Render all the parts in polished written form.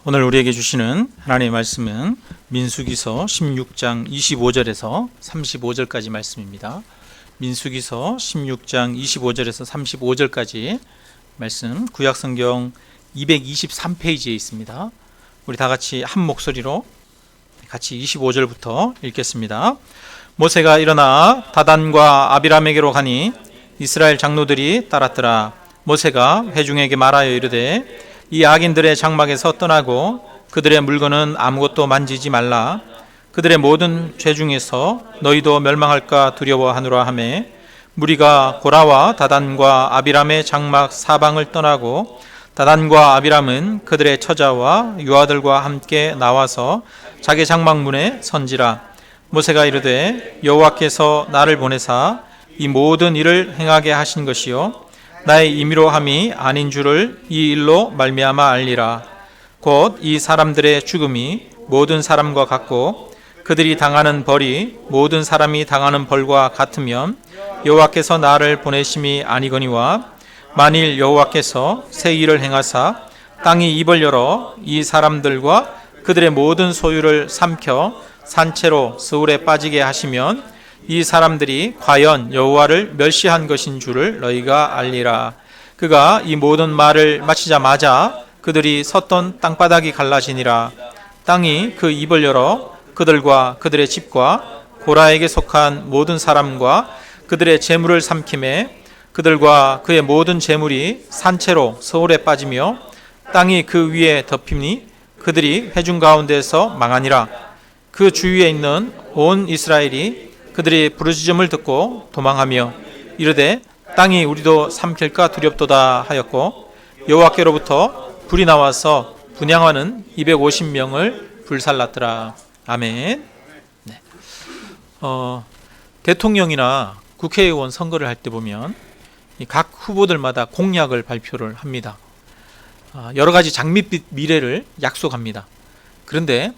오늘 우리에게 주시는 하나님의 말씀은 민수기서 16장 25절에서 35절까지 말씀입니다. 민수기서 16장 25절에서 35절까지 말씀, 구약성경 223페이지에 있습니다. 우리 다 같이 한 목소리로 같이 25절부터 읽겠습니다. 모세가 일어나 다단과 아비람에게로 가니 이스라엘 장로들이 따랐더라. 모세가 회중에게 말하여 이르되 이 악인들의 장막에서 떠나고 그들의 물건은 아무것도 만지지 말라. 그들의 모든 죄 중에서 너희도 멸망할까 두려워하노라 하매 무리가 고라와 다단과 아비람의 장막 사방을 떠나고 다단과 아비람은 그들의 처자와 유아들과 함께 나와서 자기 장막문에 선지라. 모세가 이르되 여호와께서 나를 보내사 이 모든 일을 행하게 하신 것이요 나의 임의로 함이 아닌 줄을 이 일로 말미암아 알리라. 곧 이 사람들의 죽음이 모든 사람과 같고 그들이 당하는 벌이 모든 사람이 당하는 벌과 같으면 여호와께서 나를 보내심이 아니거니와 만일 여호와께서 새 일을 행하사 땅이 입을 열어 이 사람들과 그들의 모든 소유를 삼켜 산채로 스울에 빠지게 하시면 이 사람들이 과연 여호와를 멸시한 것인 줄을 너희가 알리라. 그가 이 모든 말을 마치자마자 그들이 섰던 땅바닥이 갈라지니라. 땅이 그 입을 열어 그들과 그들의 집과 고라에게 속한 모든 사람과 그들의 재물을 삼키매 그들과 그의 모든 재물이 산채로 서울에 빠지며 땅이 그 위에 덮이니 그들이 회중 가운데서 망하니라. 그 주위에 있는 온 이스라엘이 그들이 부르짖음을 듣고 도망하며 이르되 땅이 우리도 삼킬까 두렵도다 하였고 여호와께로부터 불이 나와서 분향하는 250명을 불살랐더라. 아멘. 네. 대통령이나 국회의원 선거를 할 때 보면 각 후보들마다 공약을 발표를 합니다. 여러 가지 장밋빛 미래를 약속합니다. 그런데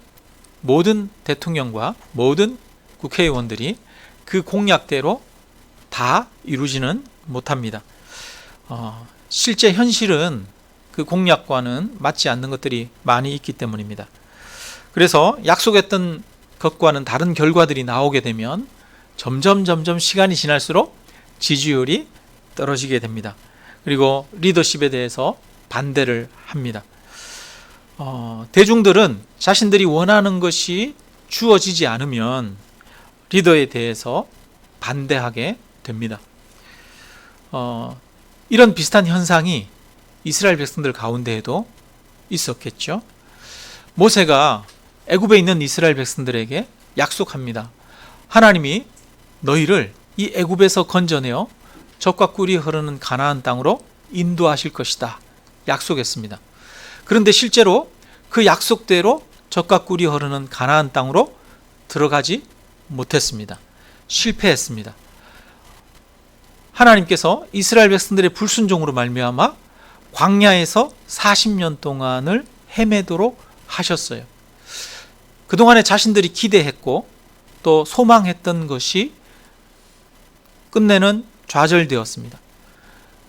모든 대통령과 모든 국회의원들이 그 공약대로 다 이루지는 못합니다. 실제 현실은 그 공약과는 맞지 않는 것들이 많이 있기 때문입니다. 그래서 약속했던 것과는 다른 결과들이 나오게 되면 점점 시간이 지날수록 지지율이 떨어지게 됩니다. 그리고 리더십에 대해서 반대를 합니다. 대중들은 자신들이 원하는 것이 주어지지 않으면 리더에 대해서 반대하게 됩니다. 이런 비슷한 현상이 이스라엘 백성들 가운데에도 있었겠죠. 모세가 애굽에 있는 이스라엘 백성들에게 약속합니다. 하나님이 너희를 이 애굽에서 건져내어 젖과 꿀이 흐르는 가나안 땅으로 인도하실 것이다 약속했습니다. 그런데 실제로 그 약속대로 젖과 꿀이 흐르는 가나안 땅으로 들어가지 못했습니다. 실패했습니다. 하나님께서 이스라엘 백성들의 불순종으로 말미암아 광야에서 40년 동안을 헤매도록 하셨어요. 그동안에 자신들이 기대했고 또 소망했던 것이 끝내는 좌절되었습니다.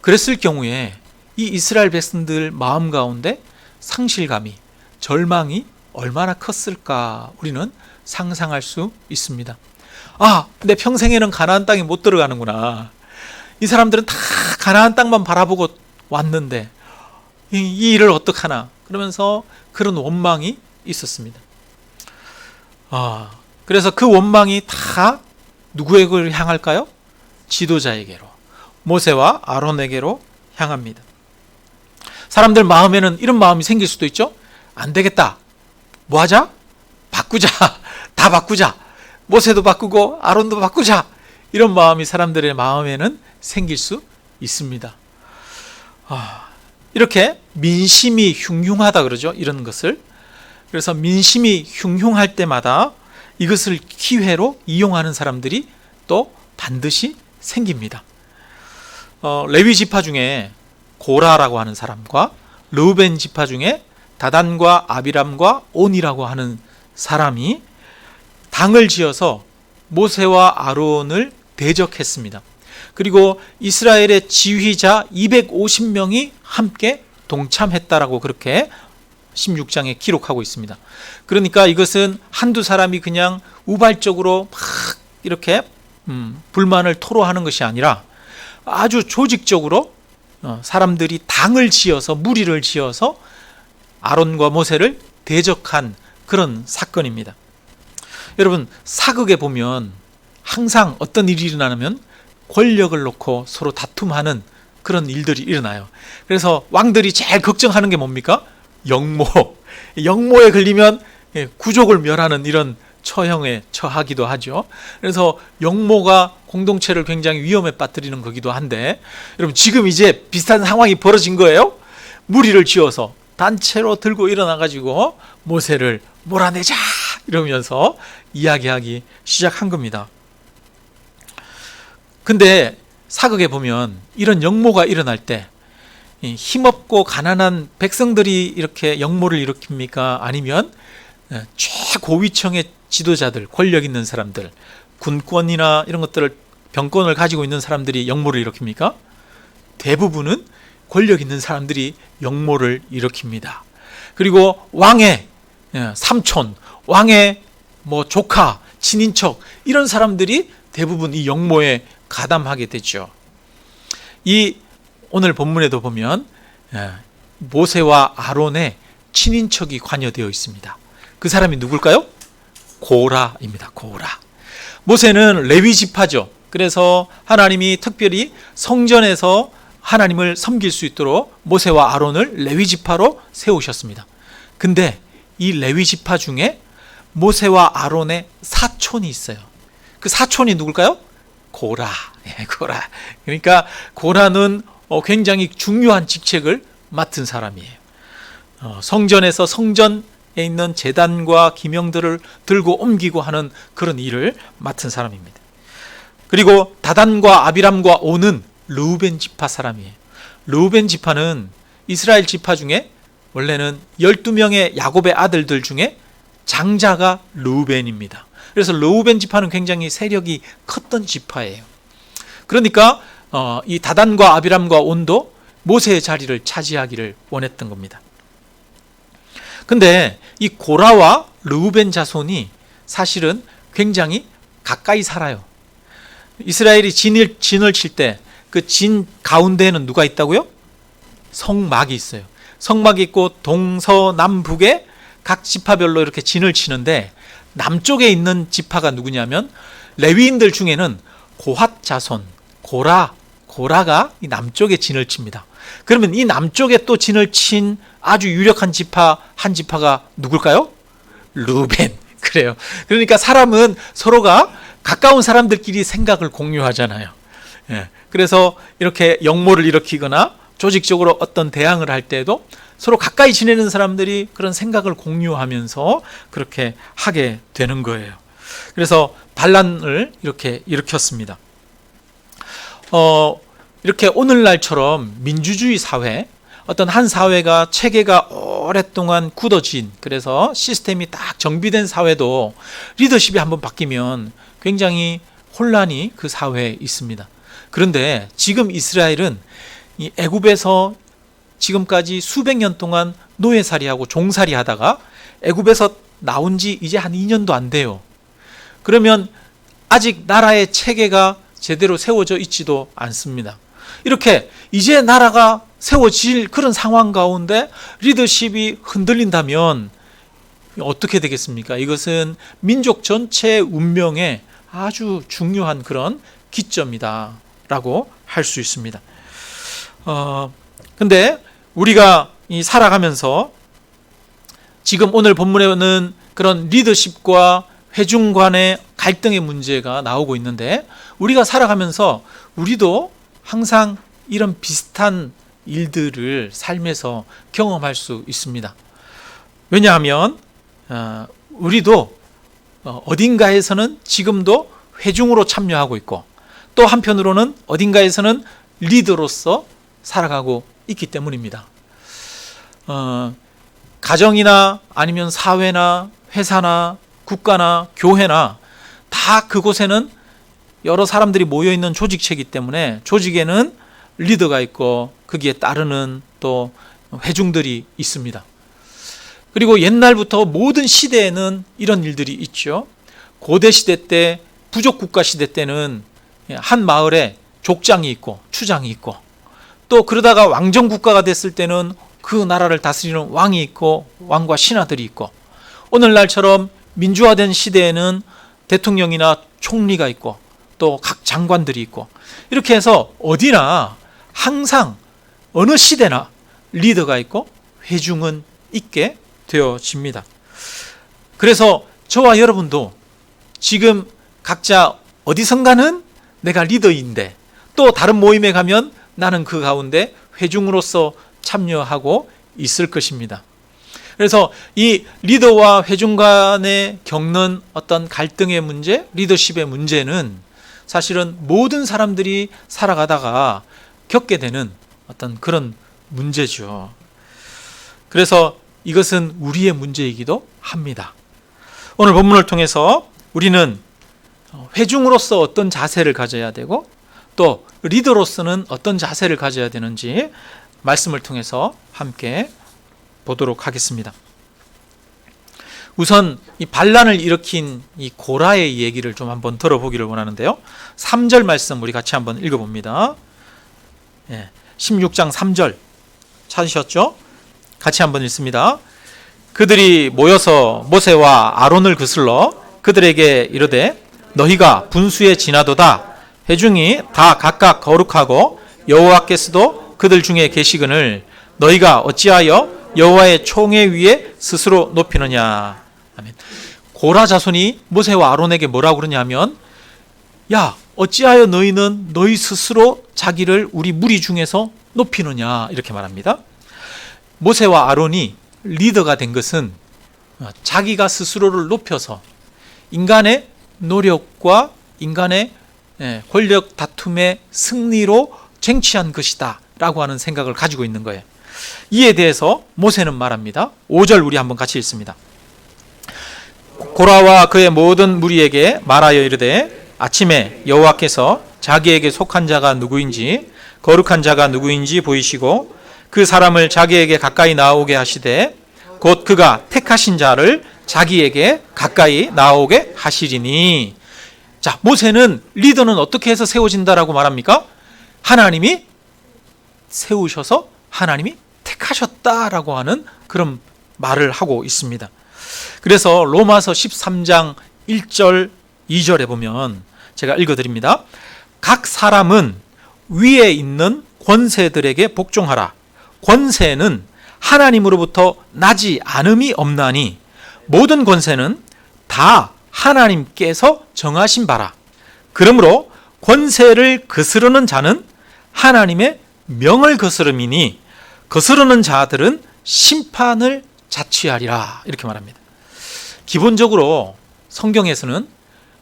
그랬을 경우에 이 이스라엘 백성들 마음 가운데 상실감이, 절망이 얼마나 컸을까 우리는 상상할 수 있습니다. 내 평생에는 가나안 땅에 못 들어가는구나. 이 사람들은 다 가나안 땅만 바라보고 왔는데 이 일을 어떡하나 그러면서 그런 원망이 있었습니다. 그래서 그 원망이 다 누구에게로 향할까요? 지도자에게로, 모세와 아론에게로 향합니다. 사람들 마음에는 이런 마음이 생길 수도 있죠. 안 되겠다. 뭐 하자? 바꾸자. 다 바꾸자. 모세도 바꾸고 아론도 바꾸자. 이런 마음이 사람들의 마음에는 생길 수 있습니다. 이렇게 민심이 흉흉하다 그러죠. 이런 것을. 그래서 민심이 흉흉할 때마다 이것을 기회로 이용하는 사람들이 또 반드시 생깁니다. 레위 지파 중에 고라라고 하는 사람과 르우벤 지파 중에 다단과 아비람과 온이라고 하는 사람이 당을 지어서 모세와 아론을 대적했습니다. 그리고 이스라엘의 지휘자 250명이 함께 동참했다라고 그렇게 16장에 기록하고 있습니다. 그러니까 이것은 한두 사람이 그냥 우발적으로 막 이렇게 불만을 토로하는 것이 아니라 아주 조직적으로 사람들이 당을 지어서 무리를 지어서 아론과 모세를 대적한 그런 사건입니다. 여러분, 사극에 보면 항상 어떤 일이 일어나면 권력을 놓고 서로 다툼하는 그런 일들이 일어나요. 그래서 왕들이 제일 걱정하는 게 뭡니까? 영모에 걸리면 구족을 멸하는 이런 처형에 처하기도 하죠. 그래서 영모가 공동체를 굉장히 위험에 빠뜨리는 거기도 한데, 여러분 지금 이제 비슷한 상황이 벌어진 거예요. 무리를 지어서 단체로 들고 일어나 가지고 모세를 몰아내자 이러면서 이야기하기 시작한 겁니다. 근데 사극에 보면 이런 역모가 일어날 때 힘없고 가난한 백성들이 이렇게 역모를 일으킵니까? 아니면 최고위층의 지도자들, 권력 있는 사람들, 군권이나 이런 것들을, 병권을 가지고 있는 사람들이 역모를 일으킵니까? 대부분은 권력 있는 사람들이 역모를 일으킵니다. 그리고 왕의 삼촌, 왕의 조카, 친인척, 이런 사람들이 대부분 이 역모에 가담하게 되죠. 이 오늘 본문에도 보면 모세와 아론의 친인척이 관여되어 있습니다. 그 사람이 누굴까요? 고라입니다. 고라. 모세는 레위 지파죠. 그래서 하나님이 특별히 성전에서 하나님을 섬길 수 있도록 모세와 아론을 레위 지파로 세우셨습니다. 근데 이 레위 지파 중에 모세와 아론의 사촌이 있어요. 그 사촌이 누굴까요? 고라. 고라. 그러니까 고라는 굉장히 중요한 직책을 맡은 사람이에요. 성전에서 성전에 있는 제단과 기명들을 들고 옮기고 하는 그런 일을 맡은 사람입니다. 그리고 다단과 아비람과 오는 르우벤 지파 사람이에요. 르우벤 지파는 이스라엘 지파 중에 원래는 12명의 야곱의 아들들 중에 장자가 르우벤입니다. 그래서 르우벤 지파는 굉장히 세력이 컸던 지파예요. 그러니까 이 다단과 아비람과 온도 모세의 자리를 차지하기를 원했던 겁니다. 근데 이 고라와 르우벤 자손이 사실은 굉장히 가까이 살아요. 이스라엘이 진을 칠 때 그 진 가운데에는 누가 있다고요? 성막이 있어요. 성막이 있고 동서남북에 각 지파별로 이렇게 진을 치는데, 남쪽에 있는 지파가 누구냐면 레위인들 중에는 고핫 자손 고라가 이 남쪽에 진을 칩니다. 그러면 이 남쪽에 또 진을 친 아주 유력한 지파 한 지파가 누굴까요? 르우벤. 그래요. 그러니까 사람은 서로가 가까운 사람들끼리 생각을 공유하잖아요. 그래서 이렇게 역모를 일으키거나 조직적으로 어떤 대항을 할 때도 서로 가까이 지내는 사람들이 그런 생각을 공유하면서 그렇게 하게 되는 거예요. 그래서 반란을 이렇게 일으켰습니다. 이렇게 오늘날처럼 민주주의 사회, 어떤 한 사회가 체계가 오랫동안 굳어진, 그래서 시스템이 딱 정비된 사회도 리더십이 한번 바뀌면 굉장히 혼란이 그 사회에 있습니다. 그런데 지금 이스라엘은 이 애굽에서 지금까지 수백 년 동안 노예살이하고 종살이 하다가 애굽에서 나온 지 이제 한 2년도 안 돼요. 그러면 아직 나라의 체계가 제대로 세워져 있지도 않습니다. 이렇게 이제 나라가 세워질 그런 상황 가운데 리더십이 흔들린다면 어떻게 되겠습니까? 이것은 민족 전체의 운명에 아주 중요한 그런 기점이다 라고 할 수 있습니다. 근데 우리가 살아가면서 지금 오늘 본문에는 그런 리더십과 회중 간의 갈등의 문제가 나오고 있는데, 우리가 살아가면서 우리도 항상 이런 비슷한 일들을 삶에서 경험할 수 있습니다. 왜냐하면 우리도 어딘가에서는 지금도 회중으로 참여하고 있고, 또 한편으로는 어딘가에서는 리더로서 살아가고 있기 때문입니다. 가정이나 아니면 사회나 회사나 국가나 교회나 다 그곳에는 여러 사람들이 모여있는 조직체이기 때문에 조직에는 리더가 있고 거기에 따르는 또 회중들이 있습니다. 그리고 옛날부터 모든 시대에는 이런 일들이 있죠. 고대 시대 때, 부족 국가 시대 때는 한 마을에 족장이 있고 추장이 있고, 또 그러다가 왕정 국가가 됐을 때는 그 나라를 다스리는 왕이 있고 왕과 신하들이 있고, 오늘날처럼 민주화된 시대에는 대통령이나 총리가 있고 또 각 장관들이 있고, 이렇게 해서 어디나 항상 어느 시대나 리더가 있고 회중은 있게 되어집니다. 그래서 저와 여러분도 지금 각자 어디선가는 내가 리더인데, 또 다른 모임에 가면 나는 그 가운데 회중으로서 참여하고 있을 것입니다. 그래서 이 리더와 회중 간에 겪는 어떤 갈등의 문제, 리더십의 문제는 사실은 모든 사람들이 살아가다가 겪게 되는 어떤 그런 문제죠. 그래서 이것은 우리의 문제이기도 합니다. 오늘 본문을 통해서 우리는 회중으로서 어떤 자세를 가져야 되고, 또 리더로서는 어떤 자세를 가져야 되는지 말씀을 통해서 함께 보도록 하겠습니다. 우선 이 반란을 일으킨 이 고라의 얘기를 좀 한번 들어보기를 원하는데요. 3절 말씀 우리 같이 한번 읽어봅니다. 16장 3절 찾으셨죠? 같이 한번 읽습니다. 그들이 모여서 모세와 아론을 거슬러 그들에게 이르되 너희가 분수에 지나도다. 회중이 다 각각 거룩하고 여호와께서도 그들 중에 계시거늘 너희가 어찌하여 여호와의 총회 위에 스스로 높이느냐. 아멘. 고라 자손이 모세와 아론에게 뭐라고 그러냐면, 야, 어찌하여 너희는 너희 스스로 자기를 우리 무리 중에서 높이느냐, 이렇게 말합니다. 모세와 아론이 리더가 된 것은 자기가 스스로를 높여서 인간의 노력과 인간의 권력 다툼의 승리로 쟁취한 것이다 라고 하는 생각을 가지고 있는 거예요. 이에 대해서 모세는 말합니다. 5절 우리 한번 같이 읽습니다. 고라와 그의 모든 무리에게 말하여 이르되 아침에 여호와께서 자기에게 속한 자가 누구인지 거룩한 자가 누구인지 보이시고 그 사람을 자기에게 가까이 나오게 하시되 곧 그가 택하신 자를 자기에게 가까이 나오게 하시리니. 자, 모세는 리더는 어떻게 해서 세워진다라고 말합니까? 하나님이 세우셔서 하나님이 택하셨다라고 하는 그런 말을 하고 있습니다. 그래서 로마서 13장 1절 2절에 보면 제가 읽어드립니다. 각 사람은 위에 있는 권세들에게 복종하라. 권세는 하나님으로부터 나지 않음이 없나니 모든 권세는 다 하나님께서 정하신 바라. 그러므로 권세를 거스르는 자는 하나님의 명을 거스름이니 거스르는 자들은 심판을 자취하리라. 이렇게 말합니다. 기본적으로 성경에서는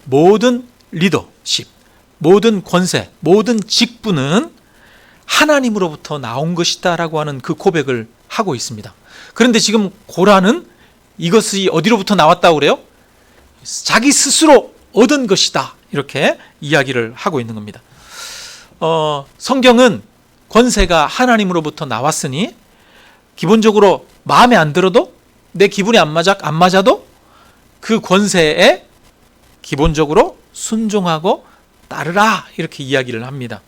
모든 리더십, 모든 권세, 모든 직분은 하나님으로부터 나온 것이다 라고 하는 그 고백을 하고 있습니다. 그런데 지금 고라는 이것이 어디로부터 나왔다고 그래요? 자기 스스로 얻은 것이다, 이렇게 이야기를 하고 있는 겁니다. 성경은 권세가 하나님으로부터 나왔으니 기본적으로 마음에 안 들어도, 내 기분에 안 맞아도 그 권세에 기본적으로 순종하고 따르라, 이렇게 이야기를 합니다.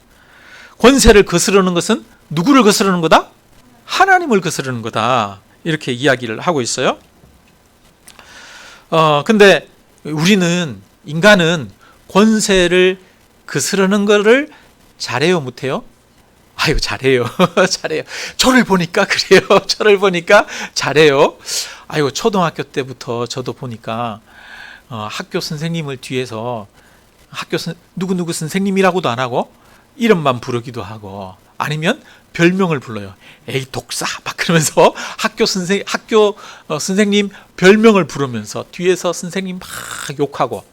권세를 거스르는 것은 누구를 거스르는 거다? 하나님을 거스르는 거다, 이렇게 이야기를 하고 있어요. 근데 우리는, 인간은 권세를 거스르는 거를 잘해요, 못해요? 아유, 잘해요. 잘해요. 저를 보니까 그래요. 저를 보니까 잘해요. 아유, 초등학교 때부터 저도 보니까 학교 선생님을 뒤에서 누구누구 선생님이라고도 안 하고 이름만 부르기도 하고, 아니면 별명을 불러요. 에이, 독사 막 그러면서 학교 선생님 별명을 부르면서 뒤에서 선생님 막 욕하고.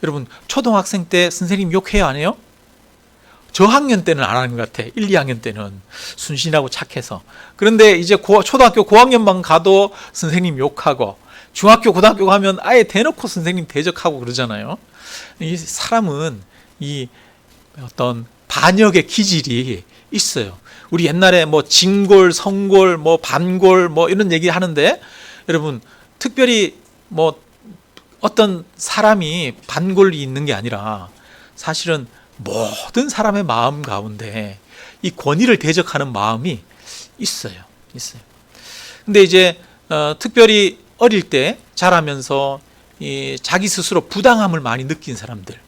여러분, 초등학생 때 선생님 욕해요, 안 해요? 저학년 때는 안 하는 것 같아. 1, 2학년 때는 순신하고 착해서. 그런데 이제 초등학교 고학년만 가도 선생님 욕하고, 중학교 고등학교 가면 아예 대놓고 선생님 대적하고 그러잖아요. 이 사람은 이 어떤 반역의 기질이 있어요. 우리 옛날에 뭐 진골, 성골, 뭐 반골 뭐 이런 얘기 하는데, 여러분, 특별히 뭐 어떤 사람이 반골이 있는 게 아니라 사실은 모든 사람의 마음 가운데 이 권위를 대적하는 마음이 있어요. 근데 이제 특별히 어릴 때 자라면서 자기 스스로 부당함을 많이 느낀 사람들,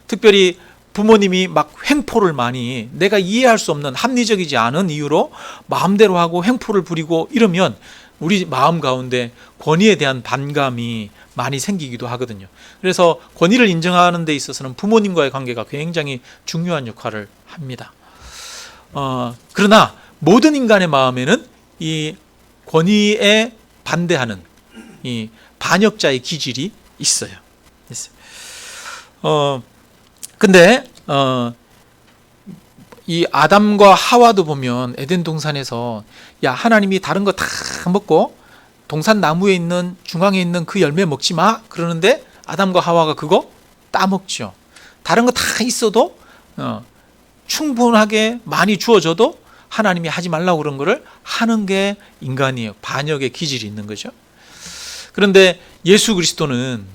특별히 부모님이 막 횡포를 많이, 내가 이해할 수 없는 합리적이지 않은 이유로 마음대로 하고 횡포를 부리고 이러면 우리 마음 가운데 권위에 대한 반감이 많이 생기기도 하거든요. 그래서 권위를 인정하는 데 있어서는 부모님과의 관계가 굉장히 중요한 역할을 합니다. 그러나 모든 인간의 마음에는 이 권위에 반대하는 이 반역자의 기질이 있어요. 근데 이 아담과 하와도 보면 에덴 동산에서 야, 하나님이 다른 거 다 먹고 동산 나무에 있는 중앙에 있는 그 열매 먹지 마 그러는데 아담과 하와가 그거 따먹죠. 다른 거 다 있어도 충분하게 많이 주어져도 하나님이 하지 말라고 그런 거를 하는 게 인간이에요. 반역의 기질이 있는 거죠. 그런데 예수 그리스도는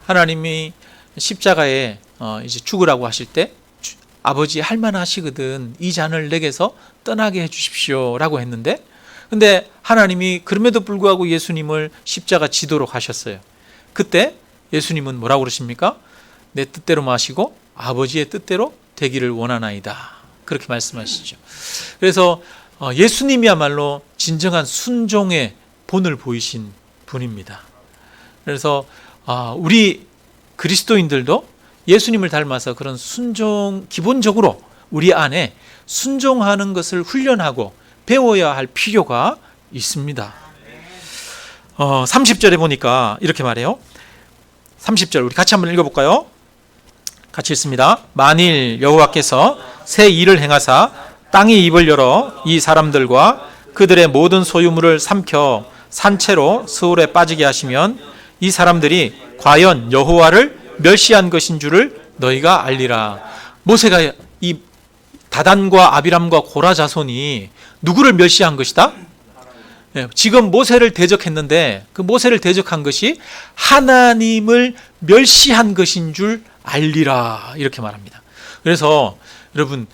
하나님이 십자가에 이제 죽으라고 하실 때 아버지 할만하시거든 이 잔을 내게서 떠나게 해주십시오라고 했는데, 근데 하나님이 그럼에도 불구하고 예수님을 십자가 지도록 하셨어요. 그때 예수님은 뭐라고 그러십니까? 내 뜻대로 마시고 아버지의 뜻대로 되기를 원하나이다, 그렇게 말씀하시죠. 그래서 예수님이야말로 진정한 순종의 본을 보이신 분입니다. 그래서 우리 그리스도인들도 예수님을 닮아서 그런 순종, 기본적으로 우리 안에 순종하는 것을 훈련하고 배워야 할 필요가 있습니다. 30절에 보니까 이렇게 말해요. 30절 우리 같이 한번 읽어볼까요? 같이 읽습니다. 만일 여호와께서 새 일을 행하사 땅의 입을 열어 이 사람들과 그들의 모든 소유물을 삼켜 산채로 스올에 빠지게 하시면 이 사람들이 과연 여호와를 멸시한 것인 줄을 너희가 알리라. 모세가 이 다단과 아비람과 고라 자손이 누구를 멸시한 것이다? 지금 모세를 대적했는데 그 모세를 대적한 것이 하나님을 멸시한 것인 줄 알리라, 이렇게 말합니다. 그래서 여러분,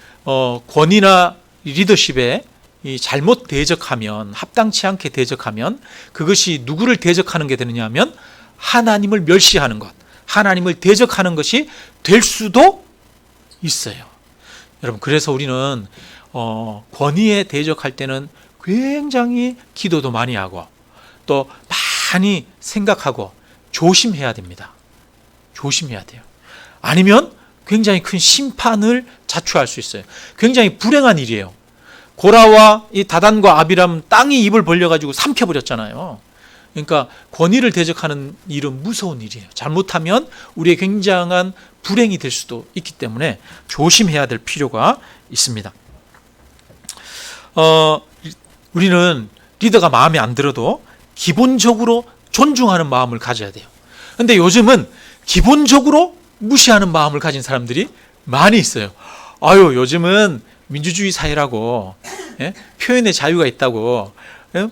권위나 리더십에 잘못 대적하면, 합당치 않게 대적하면 그것이 누구를 대적하는 게 되느냐 하면 하나님을 멸시하는 것, 하나님을 대적하는 것이 될 수도 있어요. 여러분, 그래서 우리는 권위에 대적할 때는 굉장히 기도도 많이 하고 또 많이 생각하고 조심해야 됩니다. 조심해야 돼요. 아니면 굉장히 큰 심판을 자초할 수 있어요. 굉장히 불행한 일이에요. 고라와 이 다단과 아비람 땅이 입을 벌려가지고 삼켜버렸잖아요. 그러니까 권위를 대적하는 일은 무서운 일이에요. 잘못하면 우리의 굉장한 불행이 될 수도 있기 때문에 조심해야 될 필요가 있습니다. 우리는 리더가 마음에 안 들어도 기본적으로 존중하는 마음을 가져야 돼요. 그런데 요즘은 기본적으로 무시하는 마음을 가진 사람들이 많이 있어요. 요즘은 민주주의 사회라고, 표현의 자유가 있다고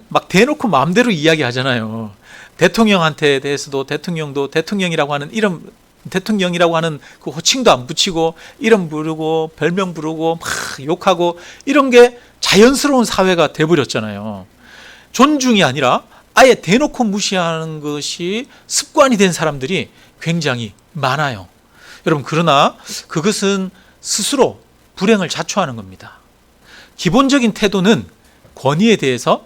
막 대놓고 마음대로 이야기하잖아요. 대통령한테 대해서도 대통령도 대통령이라고 하는 이름, 대통령이라고 하는 그 호칭도 안 붙이고 이름 부르고 별명 부르고 막 욕하고 이런 게 자연스러운 사회가 돼버렸잖아요. 존중이 아니라 아예 대놓고 무시하는 것이 습관이 된 사람들이 굉장히 많아요. 여러분, 그러나 그것은 스스로 불행을 자초하는 겁니다. 기본적인 태도는 권위에 대해서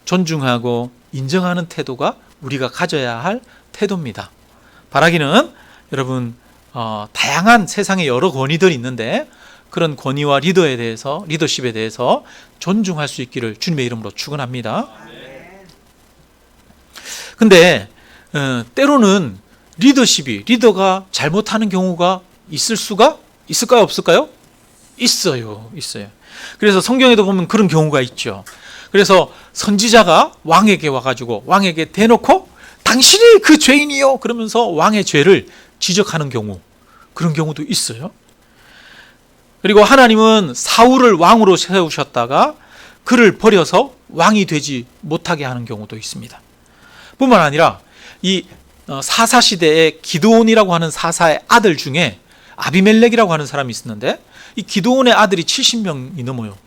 존중하고 인정하는 태도가 우리가 가져야 할 태도입니다. 바라기는 여러분, 다양한 세상에 여러 권위들이 있는데 그런 권위와 리더십에 대해서 존중할 수 있기를 주님의 이름으로 축원합니다. 근데 때로는 리더가 잘못하는 경우가 있을까요, 없을까요? 있어요. 그래서 성경에도 보면 그런 경우가 있죠. 그래서 선지자가 왕에게 와가지고 왕에게 대놓고 당신이 그 죄인이요 그러면서 왕의 죄를 지적하는 경우, 그런 경우도 있어요. 그리고 하나님은 사울을 왕으로 세우셨다가 그를 버려서 왕이 되지 못하게 하는 경우도 있습니다. 뿐만 아니라 이 사사 시대에 기드온이라고 하는 사사의 아들 중에 아비멜렉이라고 하는 사람이 있었는데, 이 기드온의 아들이 70명이 넘어요.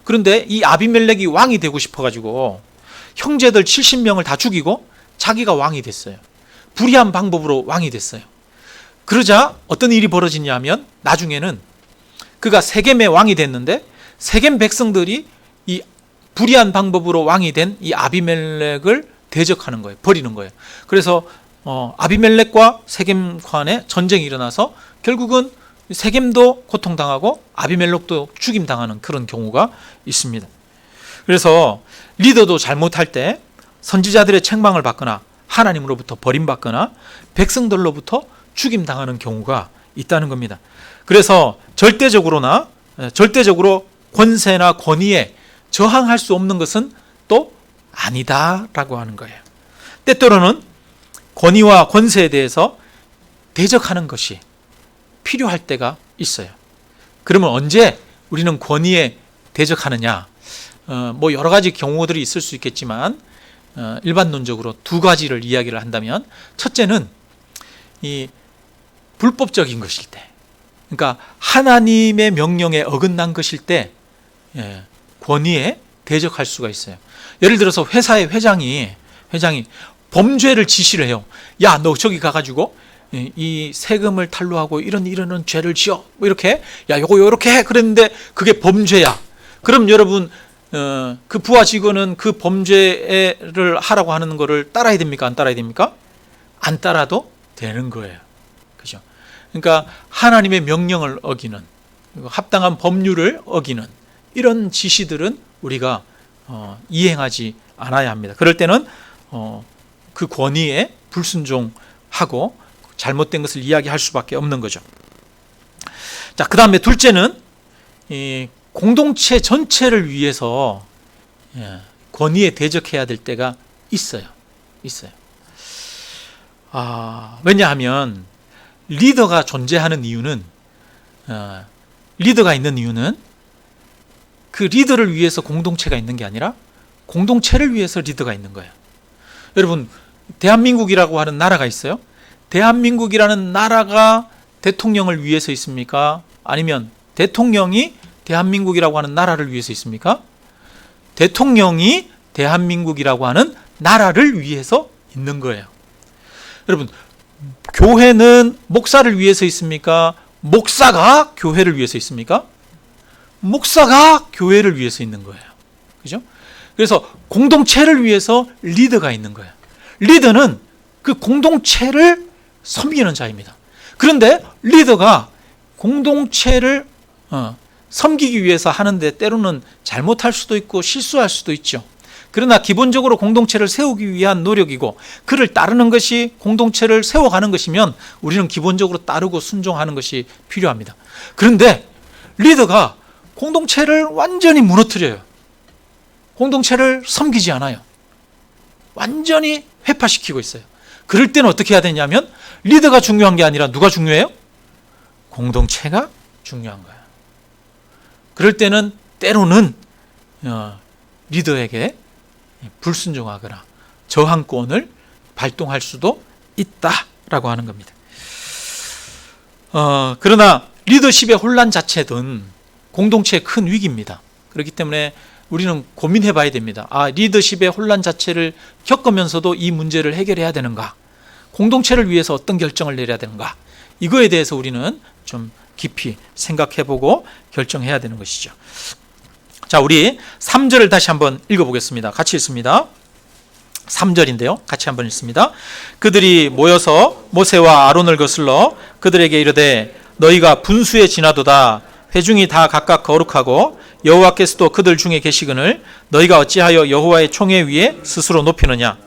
그런데 이 아비멜렉이 왕이 되고 싶어가지고 형제들 70명을 다 죽이고 자기가 왕이 됐어요. 불의한 방법으로 왕이 됐어요. 그러자 어떤 일이 벌어지냐 하면, 나중에는 그가 세겜의 왕이 됐는데 세겜 백성들이 이 불의한 방법으로 왕이 된 이 아비멜렉을 대적하는 거예요. 버리는 거예요. 그래서 아비멜렉과 세겜 간에 전쟁이 일어나서 결국은 세겜도 고통당하고 아비멜렉도 죽임당하는 그런 경우가 있습니다. 그래서 리더도 잘못할 때 선지자들의 책망을 받거나 하나님으로부터 버림받거나 백성들로부터 죽임당하는 경우가 있다는 겁니다. 그래서 절대적으로 권세나 권위에 저항할 수 없는 것은 또 아니다라고 하는 거예요. 때때로는 권위와 권세에 대해서 대적하는 것이 필요할 때가 있어요. 그러면 언제 우리는 권위에 대적하느냐? 뭐 여러 가지 경우들이 있을 수 있겠지만 일반론적으로 두 가지를 이야기를 한다면, 첫째는 이 불법적인 것일 때, 그러니까 하나님의 명령에 어긋난 것일 때 권위에 대적할 수가 있어요. 예를 들어서 회사의 회장이 범죄를 지시를 해요. 야, 너 저기 가가지고 이 세금을 탈루하고 이런 죄를 지어, 뭐 이렇게, 야, 요렇게 해. 그랬는데 그게 범죄야. 그럼 여러분, 그 부하 직원은 그 범죄를 하라고 하는 거를 따라야 됩니까? 안 따라야 됩니까? 안 따라도 되는 거예요. 그죠? 그러니까 하나님의 명령을 어기는, 합당한 법률을 어기는 이런 지시들은 우리가 이행하지 않아야 합니다. 그럴 때는 그 권위에 불순종하고 잘못된 것을 이야기할 수밖에 없는 거죠. 자, 그 다음에 둘째는 이 공동체 전체를 위해서 권위에 대적해야 될 때가 있어요. 왜냐하면 리더가 존재하는 이유는, 리더가 있는 이유는 그 리더를 위해서 공동체가 있는 게 아니라 공동체를 위해서 리더가 있는 거예요. 여러분, 대한민국이라고 하는 나라가 있어요. 대한민국이라는 나라가 대통령을 위해서 있습니까? 아니면 대통령이 대한민국이라고 하는 나라를 위해서 있습니까? 대통령이 대한민국이라고 하는 나라를 위해서 있는 거예요. 여러분, 교회는 목사를 위해서 있습니까? 목사가 교회를 위해서 있습니까? 목사가 교회를 위해서 있는 거예요. 그죠? 그래서 공동체를 위해서 리더가 있는 거예요. 리더는 그 공동체를 섬기는 자입니다. 그런데 리더가 공동체를 섬기기 위해서 하는데 때로는 잘못할 수도 있고 실수할 수도 있죠. 그러나 기본적으로 공동체를 세우기 위한 노력이고 그를 따르는 것이 공동체를 세워가는 것이면 우리는 기본적으로 따르고 순종하는 것이 필요합니다. 그런데 리더가 공동체를 완전히 무너뜨려요. 공동체를 섬기지 않아요. 완전히 회파시키고 있어요. 그럴 때는 어떻게 해야 되냐면, 리더가 중요한 게 아니라 누가 중요해요? 공동체가 중요한 거예요. 그럴 때는 때로는 리더에게 불순종하거나 저항권을 발동할 수도 있다라고 하는 겁니다. 그러나 리더십의 혼란 자체든 공동체의 큰 위기입니다. 그렇기 때문에 우리는 고민해 봐야 됩니다. 리더십의 혼란 자체를 겪으면서도 이 문제를 해결해야 되는가? 공동체를 위해서 어떤 결정을 내려야 되는가? 이거에 대해서 우리는 좀 깊이 생각해 보고 결정해야 되는 것이죠. 자, 우리 3절을 다시 한번 읽어보겠습니다. 같이 읽습니다. 3절인데요. 같이 한번 읽습니다. 그들이 모여서 모세와 아론을 거슬러 그들에게 이르되 너희가 분수에 지나도다. 회중이 다 각각 거룩하고 여호와께서도 그들 중에 계시거늘 너희가 어찌하여 여호와의 총회 위에 스스로 높이느냐.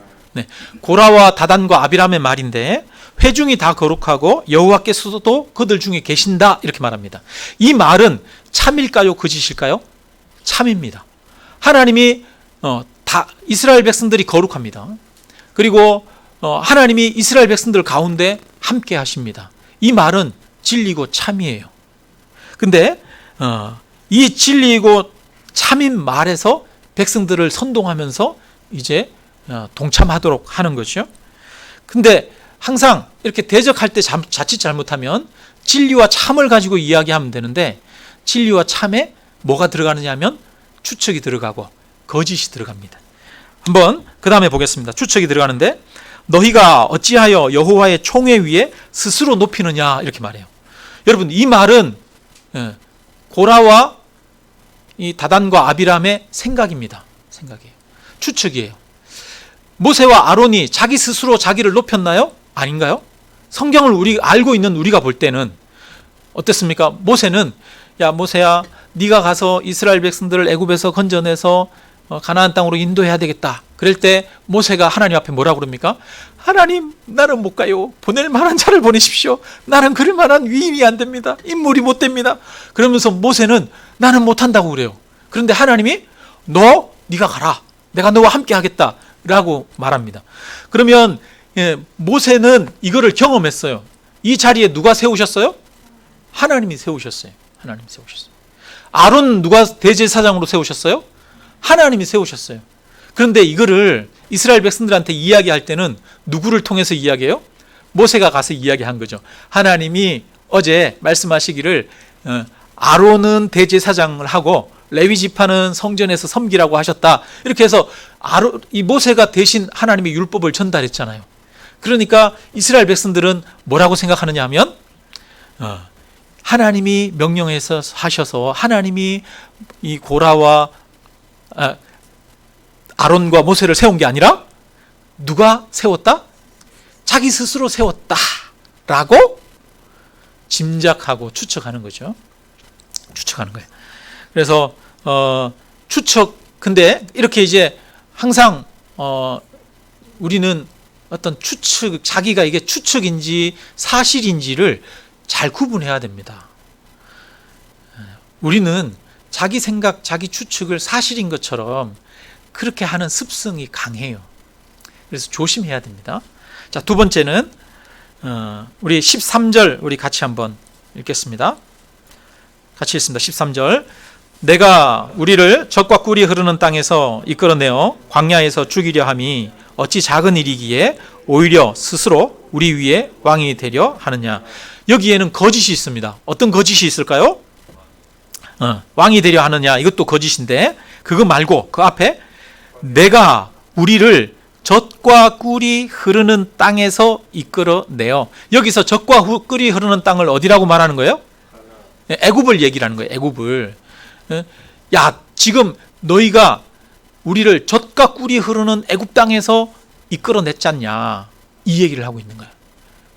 고라와 다단과 아비람의 말인데, 회중이 다 거룩하고 여호와께서도 그들 중에 계신다 이렇게 말합니다. 이 말은 참일까요? 거짓일까요? 참입니다. 하나님이 다 이스라엘 백성들이 거룩합니다. 그리고 하나님이 이스라엘 백성들 가운데 함께 하십니다. 이 말은 진리고 참이에요. 근데 이 진리이고 참인 말에서 백성들을 선동하면서 이제 동참하도록 하는 거죠. 근데 항상 이렇게 대적할 때 자칫 잘못하면 진리와 참을 가지고 이야기하면 되는데, 진리와 참에 뭐가 들어가느냐 하면 추측이 들어가고 거짓이 들어갑니다. 한번 그 다음에 보겠습니다. 추측이 들어가는데, 너희가 어찌하여 여호와의 총회 위에 스스로 높이느냐, 이렇게 말해요. 여러분, 이 말은 고라와 이 다단과 아비람의 생각입니다. 생각이에요. 추측이에요. 모세와 아론이 자기 스스로 자기를 높였나요? 아닌가요? 성경을 알고 있는 우리가 볼 때는 어땠습니까? 모세는, 야 모세야, 네가 가서 이스라엘 백성들을 애굽에서 건져내서 가나안 땅으로 인도해야 되겠다. 그럴 때 모세가 하나님 앞에 뭐라고 그럽니까? 하나님, 나는 못 가요. 보낼 만한 자를 보내십시오. 나는 그럴 만한 위임이 안 됩니다. 인물이 못 됩니다. 그러면서 모세는 나는 못한다고 그래요. 그런데 하나님이 네가 가라. 내가 너와 함께 하겠다. 라고 말합니다. 그러면 모세는 이거를 경험했어요. 이 자리에 누가 세우셨어요? 하나님이 세우셨어요. 하나님이 세우셨어요. 아론 누가 대제사장으로 세우셨어요? 하나님이 세우셨어요. 그런데 이거를 이스라엘 백성들한테 이야기할 때는 누구를 통해서 이야기해요? 모세가 가서 이야기한 거죠. 하나님이 어제 말씀하시기를 아론은 대제사장을 하고 레위 지파는 성전에서 섬기라고 하셨다. 이렇게 해서 이 모세가 대신 하나님의 율법을 전달했잖아요. 그러니까 이스라엘 백성들은 뭐라고 생각하느냐 하면 하나님이 명령해서 하셔서 하나님이 이 고라와 아론과 모세를 세운 게 아니라 누가 세웠다? 자기 스스로 세웠다 라고 짐작하고 추측하는 거죠. 추측하는 거예요. 그래서 근데 이렇게 이제 항상 우리는 어떤 추측, 자기가 이게 추측인지 사실인지를 잘 구분해야 됩니다. 우리는 자기 생각, 자기 추측을 사실인 것처럼 그렇게 하는 습성이 강해요. 그래서 조심해야 됩니다. 자, 두 번째는 우리 13절 우리 같이 한번 읽겠습니다. 같이 읽습니다. 13절. 내가 우리를 젖과 꿀이 흐르는 땅에서 이끌어내어 광야에서 죽이려 함이 어찌 작은 일이기에 오히려 스스로 우리 위에 왕이 되려 하느냐. 여기에는 거짓이 있습니다. 어떤 거짓이 있을까요? 왕이 되려 하느냐, 이것도 거짓인데, 그거 말고 그 앞에 내가 우리를 젖과 꿀이 흐르는 땅에서 이끌어내어. 여기서 젖과 꿀이 흐르는 땅을 어디라고 말하는 거예요? 애굽을 얘기를 하는 거예요. 애굽을. 야, 지금 너희가 우리를 젖과 꿀이 흐르는 애굽 땅에서 이끌어냈잖냐, 이 얘기를 하고 있는 거예요.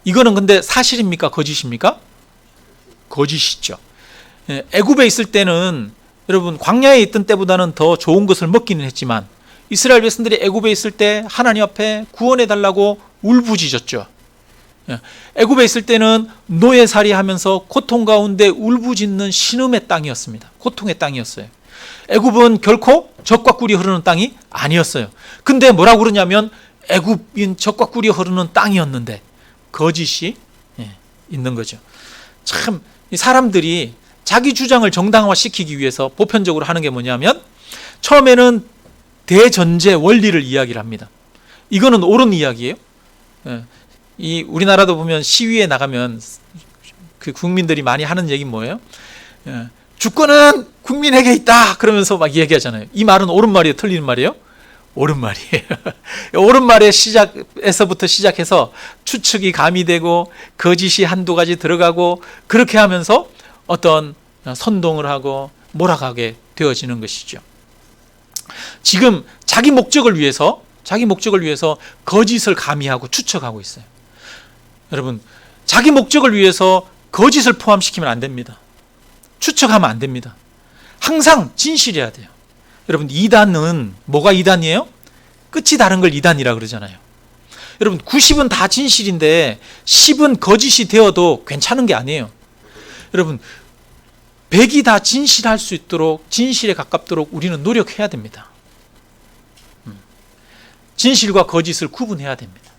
이거는 근데 사실입니까? 거짓입니까? 거짓이죠. 애굽에 있을 때는 여러분 광야에 있던 때보다는 더 좋은 것을 먹기는 했지만 이스라엘 백성들이 애굽에 있을 때 하나님 앞에 구원해 달라고 울부짖었죠. 애굽에 있을 때는 노예살이 하면서 고통 가운데 울부짖는 신음의 땅이었습니다. 고통의 땅이었어요. 애굽은 결코 젖과 꿀이 흐르는 땅이 아니었어요. 근데 뭐라고 그러냐면 애굽인 젖과 꿀이 흐르는 땅이었는데 거짓이 있는 거죠. 참, 이 사람들이 자기 주장을 정당화시키기 위해서 보편적으로 하는 게 뭐냐면 처음에는 대전제 원리를 이야기를 합니다. 이거는 옳은 이야기예요. 이 우리나라도 보면 시위에 나가면 그 국민들이 많이 하는 얘기 뭐예요? 주권은 국민에게 있다 그러면서 막 이야기하잖아요. 이 말은 옳은 말이에요? 틀리는 말이에요? 옳은 말이에요. 옳은 말의 시작에서부터 시작해서 추측이 가미되고 거짓이 한두 가지 들어가고 그렇게 하면서 어떤 선동을 하고 몰아가게 되어지는 것이죠. 지금 자기 목적을 위해서 거짓을 가미하고 추측하고 있어요. 여러분, 자기 목적을 위해서 거짓을 포함시키면 안 됩니다. 추측하면 안 됩니다. 항상 진실해야 돼요. 여러분, 이단은 뭐가 이단이에요? 끝이 다른 걸 이단이라 그러잖아요. 여러분, 90은 다 진실인데 10은 거짓이 되어도 괜찮은 게 아니에요. 여러분, 100이 다 진실할 수 있도록, 진실에 가깝도록 우리는 노력해야 됩니다. 진실과 거짓을 구분해야 됩니다.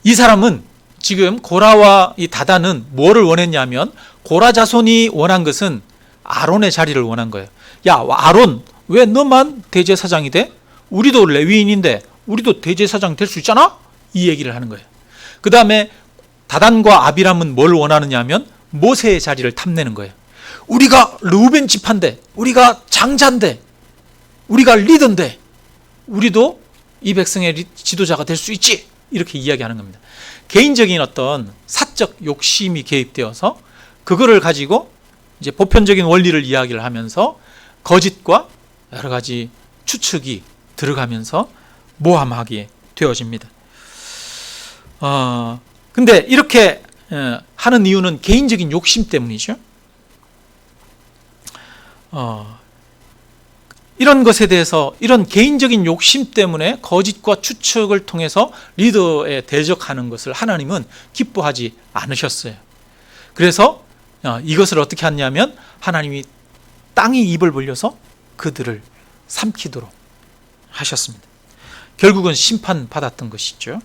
이 사람은 지금 고라와 이 다단은 뭐를 원했냐면 고라 자손이 원한 것은 아론의 자리를 원한 거예요. 야, 아론, 왜 너만 대제사장이 돼? 우리도 레위인인데 우리도 대제사장 될 수 있잖아? 이 얘기를 하는 거예요. 그 다음에 다단과 아비람은 뭘 원하느냐 하면 모세의 자리를 탐내는 거예요. 우리가 르우벤 지파인데, 우리가 장자인데, 우리가 리더인데 우리도 이 백성의 지도자가 될 수 있지, 이렇게 이야기하는 겁니다. 개인적인 어떤 사적 욕심이 개입되어서 그거를 가지고 이제 보편적인 원리를 이야기를 하면서 거짓과 여러 가지 추측이 들어가면서 모함하게 되어집니다. 근데 이렇게 하는 이유는 개인적인 욕심 때문이죠. 이런 것에 대해서, 이런 개인적인 욕심 때문에 거짓과 추측을 통해서 리더에 대적하는 것을 하나님은 기뻐하지 않으셨어요. 그래서 이것을 어떻게 하냐면 하나님이 땅이 입을 벌려서 그들을 삼키도록 하셨습니다. 결국은 심판받았던 것이죠.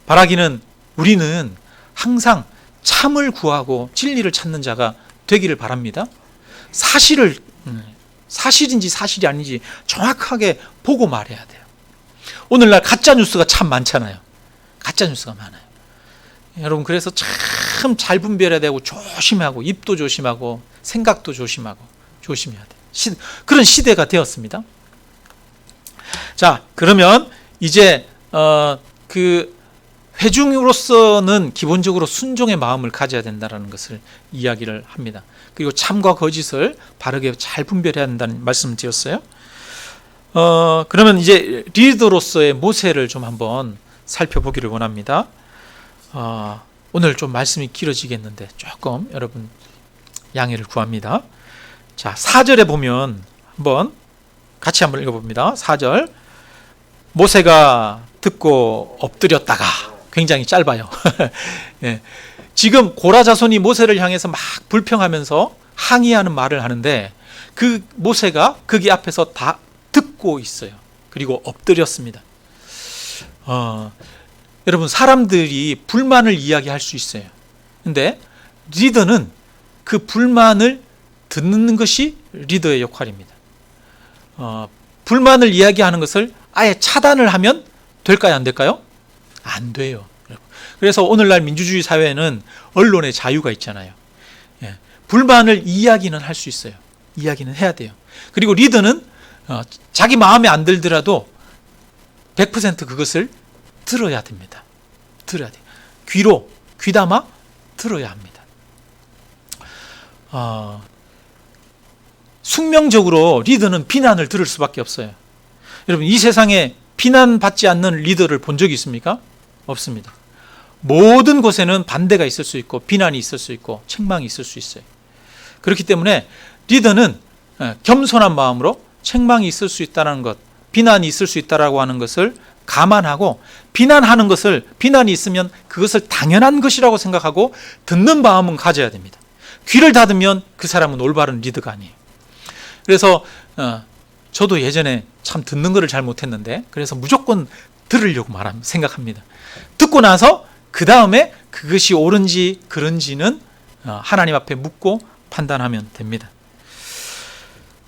바라기는 우리는 항상 참을 구하고 진리를 찾는 자가 되기를 바랍니다. 사실인지 사실이 아닌지 정확하게 보고 말해야 돼요. 오늘날 가짜뉴스가 참 많잖아요. 가짜뉴스가 많아요. 여러분, 그래서 참 잘 분별해야 되고 조심하고, 입도 조심하고 생각도 조심하고 조심해야 돼요. 그런 시대가 되었습니다. 자, 그러면 이제 그 회중으로서는 기본적으로 순종의 마음을 가져야 된다는 것을 이야기를 합니다. 그리고 참과 거짓을 바르게 잘 분별해야 한다는 말씀을 드렸어요. 그러면 이제 리더로서의 모세를 좀 한번 살펴보기를 원합니다. 오늘 좀 말씀이 길어지겠는데 조금 여러분 양해를 구합니다. 자, 4절에 보면 같이 한번 읽어봅니다. 4절. 모세가 듣고 엎드렸다가, 굉장히 짧아요. 예. 지금 고라 자손이 모세를 향해서 막 불평하면서 항의하는 말을 하는데 그 모세가 거기 앞에서 다 듣고 있어요. 그리고 엎드렸습니다. 여러분, 사람들이 불만을 이야기할 수 있어요. 근데 리더는 그 불만을 듣는 것이 리더의 역할입니다. 불만을 이야기하는 것을 아예 차단을 하면 될까요, 안 될까요? 안 돼요. 그래서 오늘날 민주주의 사회에는 언론의 자유가 있잖아요. 예, 불만을 이야기는 할 수 있어요. 이야기는 해야 돼요. 그리고 리더는 자기 마음에 안 들더라도 100% 그것을 들어야 됩니다. 들어야 돼요. 귀담아 들어야 합니다. 숙명적으로 리더는 비난을 들을 수밖에 없어요. 여러분, 이 세상에 비난받지 않는 리더를 본 적이 있습니까? 없습니다. 모든 곳에는 반대가 있을 수 있고 비난이 있을 수 있고 책망이 있을 수 있어요. 그렇기 때문에 리더는 겸손한 마음으로 책망이 있을 수 있다는 것, 비난이 있을 수 있다라고 하는 것을 감안하고, 비난이 있으면 그것을 당연한 것이라고 생각하고 듣는 마음은 가져야 됩니다. 귀를 닫으면 그 사람은 올바른 리더가 아니에요. 그래서 저도 예전에 참 듣는 거를 잘 못했는데, 그래서 무조건 들으려고 생각합니다. 듣고 나서 그 다음에 그것이 옳은지 그른지는 하나님 앞에 묻고 판단하면 됩니다.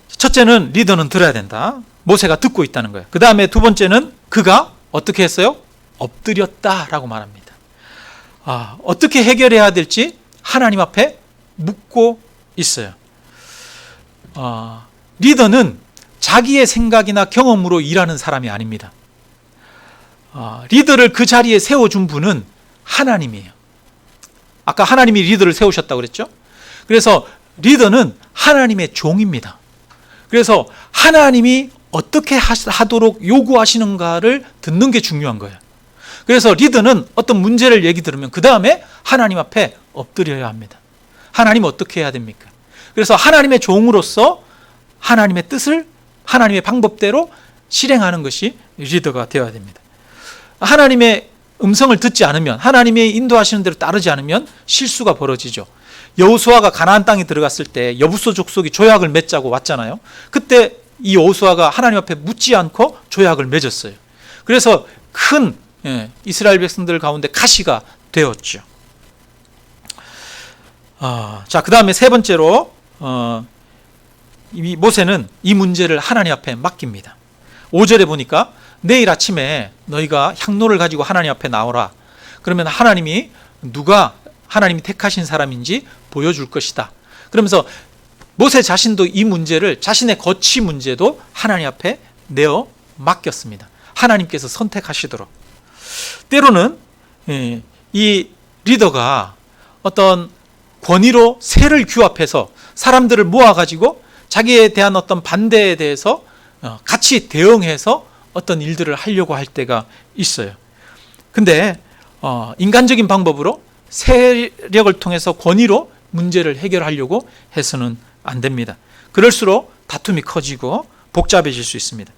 첫째는 리더는 들어야 된다. 모세가 듣고 있다는 거예요. 그 다음에 두 번째는 그가 어떻게 했어요? 엎드렸다라고 말합니다. 어떻게 해결해야 될지 하나님 앞에 묻고 있어요. 리더는 자기의 생각이나 경험으로 일하는 사람이 아닙니다. 리더를 그 자리에 세워준 분은 하나님이에요. 아까 하나님이 리더를 세우셨다고 그랬죠? 그래서 리더는 하나님의 종입니다. 그래서 하나님이 어떻게 하도록 요구하시는가를 듣는 게 중요한 거예요. 그래서 리더는 어떤 문제를 얘기 들으면 그 다음에 하나님 앞에 엎드려야 합니다. 하나님 어떻게 해야 됩니까? 그래서 하나님의 종으로서 하나님의 뜻을 하나님의 방법대로 실행하는 것이 리더가 되어야 됩니다. 하나님의 음성을 듣지 않으면, 하나님의 인도하시는 대로 따르지 않으면 실수가 벌어지죠. 여호수아가 가나안 땅에 들어갔을 때 여부소 족속이 조약을 맺자고 왔잖아요. 그때 이 여호수아가 하나님 앞에 묻지 않고 조약을 맺었어요. 그래서 큰 이스라엘 백성들 가운데 가시가 되었죠. 자, 그 다음에 세 번째로 이 모세는 이 문제를 하나님 앞에 맡깁니다. 5절에 보니까 내일 아침에 너희가 향로를 가지고 하나님 앞에 나오라. 그러면 하나님이 누가 하나님이 택하신 사람인지 보여줄 것이다. 그러면서 모세 자신도 이 문제를, 자신의 거취 문제도 하나님 앞에 내어 맡겼습니다. 하나님께서 선택하시도록. 때로는 이 리더가 어떤 권위로 세를 규합해서 사람들을 모아가지고 자기에 대한 어떤 반대에 대해서 같이 대응해서 어떤 일들을 하려고 할 때가 있어요. 근데 인간적인 방법으로 세력을 통해서 권위로 문제를 해결하려고 해서는 안 됩니다. 그럴수록 다툼이 커지고 복잡해질 수 있습니다.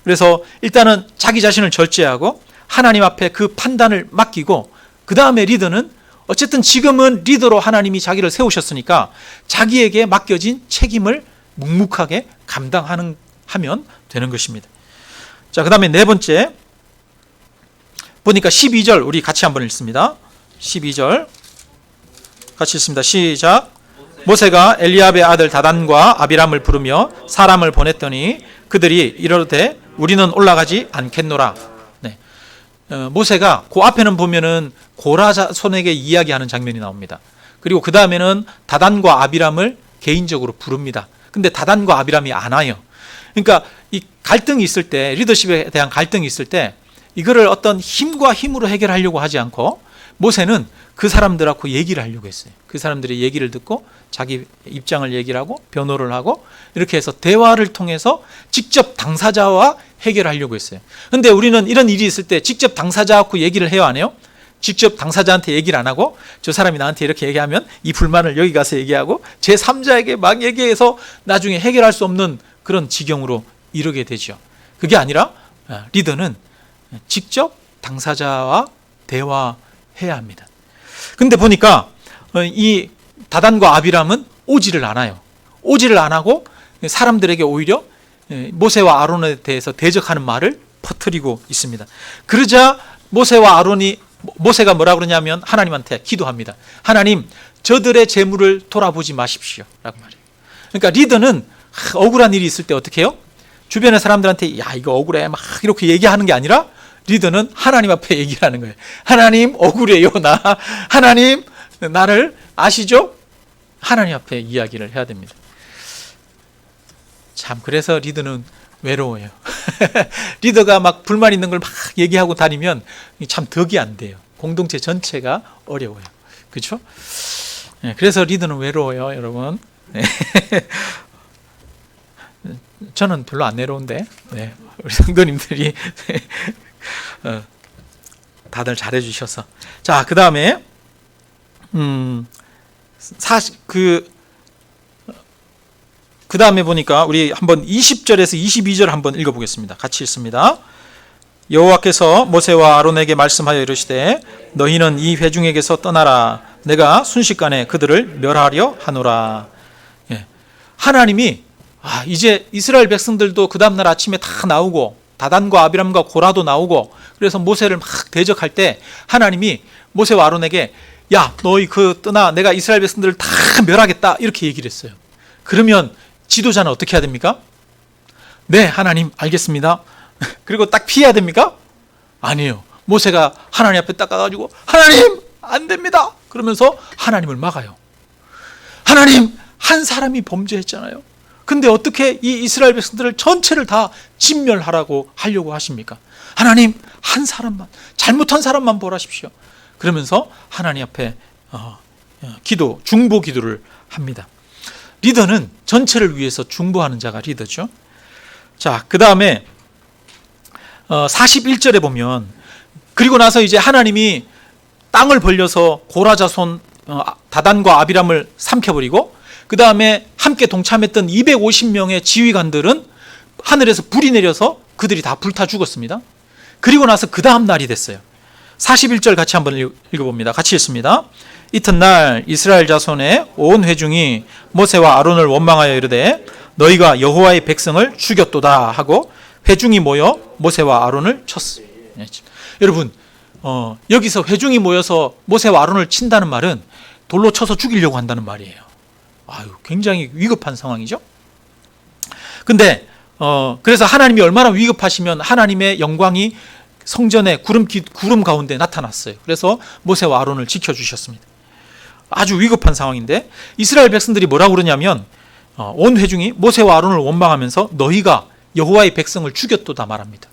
그래서 일단은 자기 자신을 절제하고 하나님 앞에 그 판단을 맡기고, 그 다음에 리더는 어쨌든 지금은 리더로 하나님이 자기를 세우셨으니까 자기에게 맡겨진 책임을 묵묵하게 감당하면 되는 것입니다. 자, 그 다음에 네 번째 보니까 12절 우리 같이 한번 읽습니다. 12절 같이 읽습니다. 시작. 모세가 엘리압의 아들 다단과 아비람을 부르며 사람을 보냈더니 그들이 이르되 우리는 올라가지 않겠노라. 네. 모세가 그 앞에는 보면은 고라 자손에게 이야기하는 장면이 나옵니다. 그리고 그 다음에는 다단과 아비람을 개인적으로 부릅니다. 근데 다단과 아비람이 안 와요. 그러니까 이 갈등이 있을 때, 리더십에 대한 갈등이 있을 때 이거를 어떤 힘과 힘으로 해결하려고 하지 않고 모세는 그 사람들하고 얘기를 하려고 했어요. 그 사람들의 얘기를 듣고 자기 입장을 얘기를 하고 변호를 하고 이렇게 해서 대화를 통해서 직접 당사자와 해결하려고 했어요. 근데 우리는 이런 일이 있을 때 직접 당사자하고 얘기를 해요, 안 해요? 직접 당사자한테 얘기를 안 하고 저 사람이 나한테 이렇게 얘기하면 이 불만을 여기 가서 얘기하고 제3자에게 막 얘기해서 나중에 해결할 수 없는 그런 지경으로 이르게 되죠. 그게 아니라 리더는 직접 당사자와 대화해야 합니다. 근데 보니까 이 다단과 아비람은 오지를 않아요. 오지를 안 하고 사람들에게 오히려 모세와 아론에 대해서 대적하는 말을 퍼뜨리고 있습니다. 그러자 모세가 뭐라 그러냐면 하나님한테 기도합니다. 하나님, 저들의 재물을 돌아보지 마십시오 라고 말해요. 그러니까 리더는 억울한 일이 있을 때 어떻게 해요? 주변의 사람들한테 야 이거 억울해 막 이렇게 얘기하는 게 아니라 리더는 하나님 앞에 얘기를 하는 거예요. 하나님 억울해요 나. 하나님 나를 아시죠? 하나님 앞에 이야기를 해야 됩니다. 참 그래서 리더는 외로워요. 리더가 막 불만 있는 걸 막 얘기하고 다니면 참 덕이 안 돼요. 공동체 전체가 어려워요. 그렇죠? 네, 그래서 리더는 외로워요, 여러분. 네. 저는 별로 안 외로운데, 네, 우리 성도님들이 다들 잘해 주셔서. 자, 그 다음에 그 다음에 보니까 우리 한번 20절에서 22절 한번 읽어보겠습니다. 같이 읽습니다. 여호와께서 모세와 아론에게 말씀하여 이르시되 너희는 이 회중에게서 떠나라. 내가 순식간에 그들을 멸하려 하노라. 예. 하나님이 이제 이스라엘 백성들도 그 다음날 아침에 다 나오고 다단과 아비람과 고라도 나오고 그래서 모세를 막 대적할 때 하나님이 모세와 아론에게 야 너희 떠나 내가 이스라엘 백성들을 다 멸하겠다 이렇게 얘기를 했어요. 그러면 지도자는 어떻게 해야 됩니까? 네 하나님 알겠습니다. 그리고 딱 피해야 됩니까? 아니에요. 모세가 하나님 앞에 딱 가가지고 하나님 안 됩니다 그러면서 하나님을 막아요. 하나님 한 사람이 범죄했잖아요. 근데 어떻게 이 이스라엘 백성들을 전체를 다 진멸하라고 하려고 하십니까? 하나님 한 사람만, 잘못한 사람만 벌하십시오. 그러면서 하나님 앞에 중보 기도를 합니다. 리더는 전체를 위해서 중보하는 자가 리더죠. 자, 그 다음에 41절에 보면 그리고 나서 이제 하나님이 땅을 벌려서 고라 자손 다단과 아비람을 삼켜버리고 그 다음에 함께 동참했던 250명의 지휘관들은 하늘에서 불이 내려서 그들이 다 불타 죽었습니다. 그리고 나서 그 다음 날이 됐어요. 41절 같이 한번 읽어봅니다. 같이 읽습니다. 이튿날 이스라엘 자손의 온 회중이 모세와 아론을 원망하여 이르되 너희가 여호와의 백성을 죽였도다 하고 회중이 모여 모세와 아론을 쳤어. 여러분 여기서 회중이 모여서 모세와 아론을 친다는 말은 돌로 쳐서 죽이려고 한다는 말이에요. 아유, 굉장히 위급한 상황이죠. 근데 그래서 하나님이 얼마나 위급하시면 하나님의 영광이 성전의 구름 가운데 나타났어요. 그래서 모세와 아론을 지켜주셨습니다. 아주 위급한 상황인데 이스라엘 백성들이 뭐라고 그러냐면 온 회중이 모세와 아론을 원망하면서 너희가 여호와의 백성을 죽였도다 말합니다.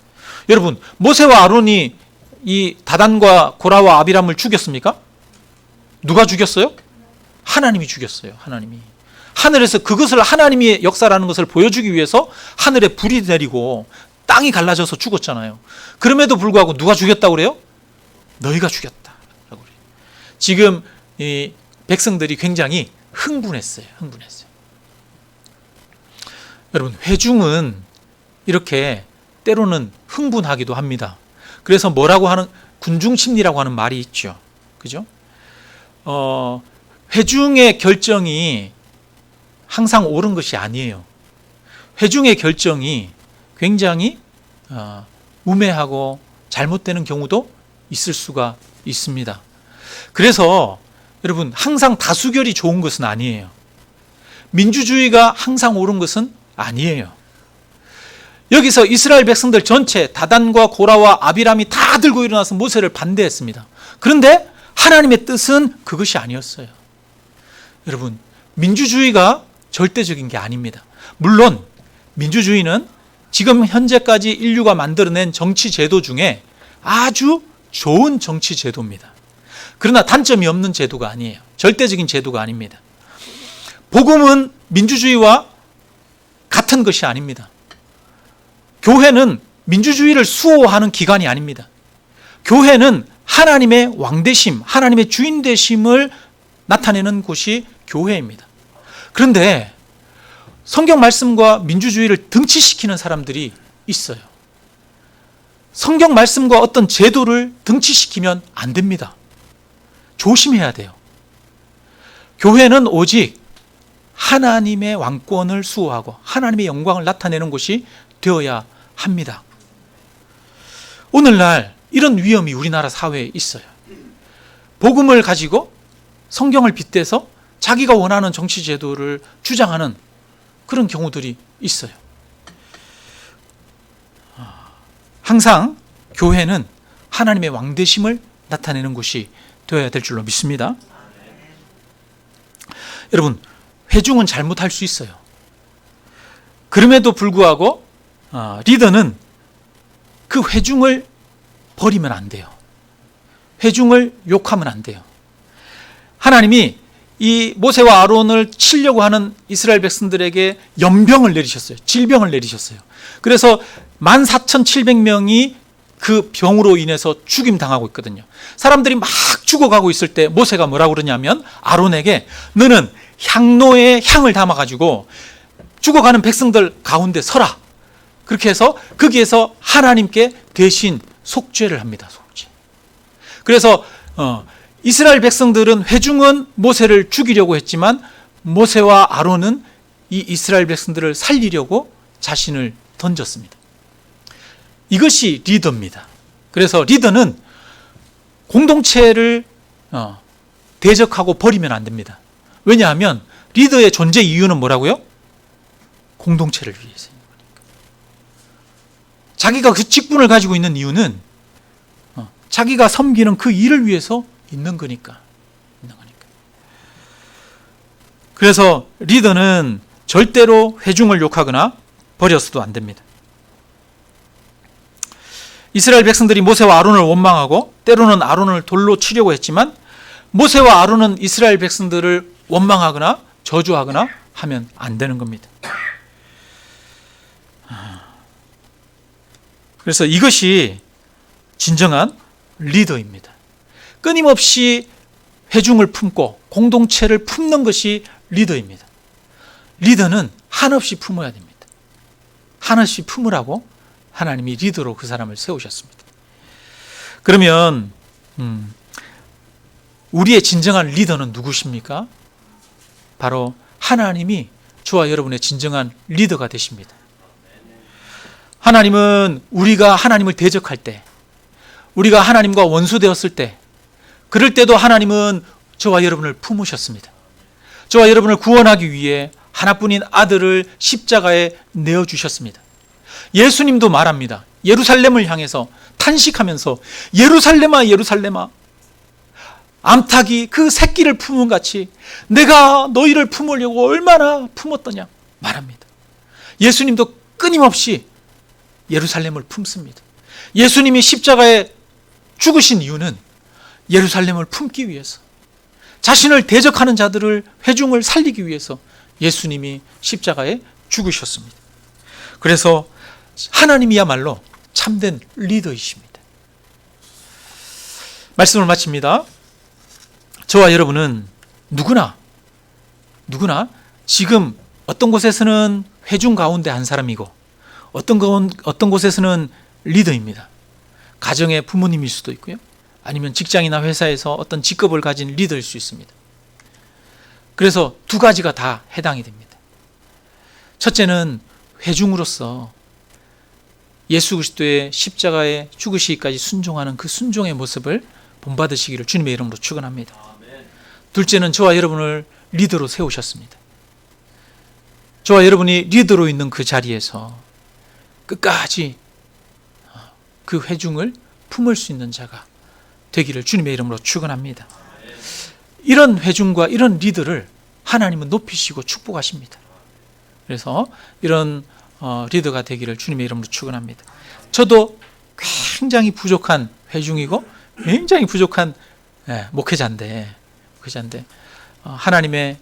여러분, 모세와 아론이 이 다단과 고라와 아비람을 죽였습니까? 누가 죽였어요? 하나님이 죽였어요. 하나님이. 하늘에서 그것을 하나님의 역사라는 것을 보여주기 위해서 하늘에 불이 내리고 땅이 갈라져서 죽었잖아요. 그럼에도 불구하고 누가 죽였다고 그래요? 너희가 죽였다라고 그래요. 지금 이 백성들이 굉장히 흥분했어요. 여러분, 회중은 이렇게 때로는 흥분하기도 합니다. 그래서 뭐라고 하는 군중 심리라고 하는 말이 있죠. 그죠? 회중의 결정이 항상 옳은 것이 아니에요. 회중의 결정이 굉장히 우매하고 잘못되는 경우도 있을 수가 있습니다. 그래서 여러분, 항상 다수결이 좋은 것은 아니에요. 민주주의가 항상 옳은 것은 아니에요. 여기서 이스라엘 백성들 전체 다단과 고라와 아비람이 다 들고 일어나서 모세를 반대했습니다. 그런데 하나님의 뜻은 그것이 아니었어요. 여러분, 민주주의가 절대적인 게 아닙니다. 물론 민주주의는 지금 현재까지 인류가 만들어낸 정치 제도 중에 아주 좋은 정치 제도입니다. 그러나 단점이 없는 제도가 아니에요. 절대적인 제도가 아닙니다. 복음은 민주주의와 같은 것이 아닙니다. 교회는 민주주의를 수호하는 기관이 아닙니다. 교회는 하나님의 왕되심, 하나님의 주인되심을 나타내는 곳이 교회입니다. 그런데 성경 말씀과 민주주의를 등치시키는 사람들이 있어요. 성경 말씀과 어떤 제도를 등치시키면 안 됩니다. 조심해야 돼요. 교회는 오직 하나님의 왕권을 수호하고 하나님의 영광을 나타내는 곳이 되어야 합니다. 오늘날 이런 위험이 우리나라 사회에 있어요. 복음을 가지고 성경을 빗대서 자기가 원하는 정치 제도를 주장하는 그런 경우들이 있어요. 항상 교회는 하나님의 왕되심을 나타내는 곳이 되어야 될 줄로 믿습니다. 여러분, 회중은 잘못할 수 있어요. 그럼에도 불구하고 리더는 그 회중을 버리면 안 돼요. 회중을 욕하면 안 돼요. 하나님이 이 모세와 아론을 치려고 하는 이스라엘 백성들에게 연병을 내리셨어요. 질병을 내리셨어요. 그래서 14,700명이 그 병으로 인해서 죽임당하고 있거든요. 사람들이 막 죽어가고 있을 때 모세가 뭐라고 그러냐면 아론에게 너는 향로에 향을 담아가지고 죽어가는 백성들 가운데 서라. 그렇게 해서 거기에서 하나님께 대신 속죄를 합니다. 속죄. 그래서 이스라엘 백성들은 회중은 모세를 죽이려고 했지만 모세와 아론은 이 이스라엘 백성들을 살리려고 자신을 던졌습니다. 이것이 리더입니다. 그래서 리더는 공동체를 대적하고 버리면 안 됩니다. 왜냐하면 리더의 존재 이유는 뭐라고요? 공동체를 위해서인 거니까. 자기가 그 직분을 가지고 있는 이유는 자기가 섬기는 그 일을 위해서 있는 거니까. 그래서 리더는 절대로 회중을 욕하거나 버려서도 안 됩니다. 이스라엘 백성들이 모세와 아론을 원망하고 때로는 아론을 돌로 치려고 했지만 모세와 아론은 이스라엘 백성들을 원망하거나 저주하거나 하면 안 되는 겁니다. 그래서 이것이 진정한 리더입니다. 끊임없이 회중을 품고 공동체를 품는 것이 리더입니다. 리더는 한없이 품어야 됩니다. 한없이 품으라고 하나님이 리더로 그 사람을 세우셨습니다. 그러면 우리의 진정한 리더는 누구십니까? 바로 하나님이 저와 여러분의 진정한 리더가 되십니다. 하나님은 우리가 하나님을 대적할 때, 우리가 하나님과 원수되었을 때, 그럴 때도 하나님은 저와 여러분을 품으셨습니다. 저와 여러분을 구원하기 위해 하나뿐인 아들을 십자가에 내어주셨습니다. 예수님도 말합니다. 예루살렘을 향해서 탄식하면서 예루살렘아 예루살렘아, 암탉이 그 새끼를 품은 같이 내가 너희를 품으려고 얼마나 품었더냐 말합니다. 예수님도 끊임없이 예루살렘을 품습니다. 예수님이 십자가에 죽으신 이유는 예루살렘을 품기 위해서, 자신을 대적하는 자들을, 회중을 살리기 위해서 예수님이 십자가에 죽으셨습니다. 그래서 하나님이야말로 참된 리더이십니다. 말씀을 마칩니다. 저와 여러분은 누구나 지금 어떤 곳에서는 회중 가운데 한 사람이고 어떤 곳에서는 리더입니다. 가정의 부모님일 수도 있고요. 아니면 직장이나 회사에서 어떤 직급을 가진 리더일 수 있습니다. 그래서 두 가지가 다 해당이 됩니다. 첫째는 회중으로서 예수 그리스도의 십자가에 죽으시기까지 순종하는 그 순종의 모습을 본받으시기를 주님의 이름으로 축원합니다. 둘째는 저와 여러분을 리더로 세우셨습니다. 저와 여러분이 리더로 있는 그 자리에서 끝까지 그 회중을 품을 수 있는 자가 되기를 주님의 이름으로 축원합니다. 이런 회중과 이런 리더를 하나님은 높이시고 축복하십니다. 그래서 이런 리더가 되기를 주님의 이름으로 축원합니다. 저도 굉장히 부족한 회중이고 굉장히 부족한 목회자인데 하나님의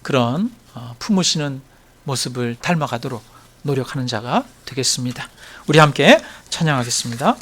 그런 품으시는 모습을 닮아가도록 노력하는 자가 되겠습니다. 우리 함께 찬양하겠습니다.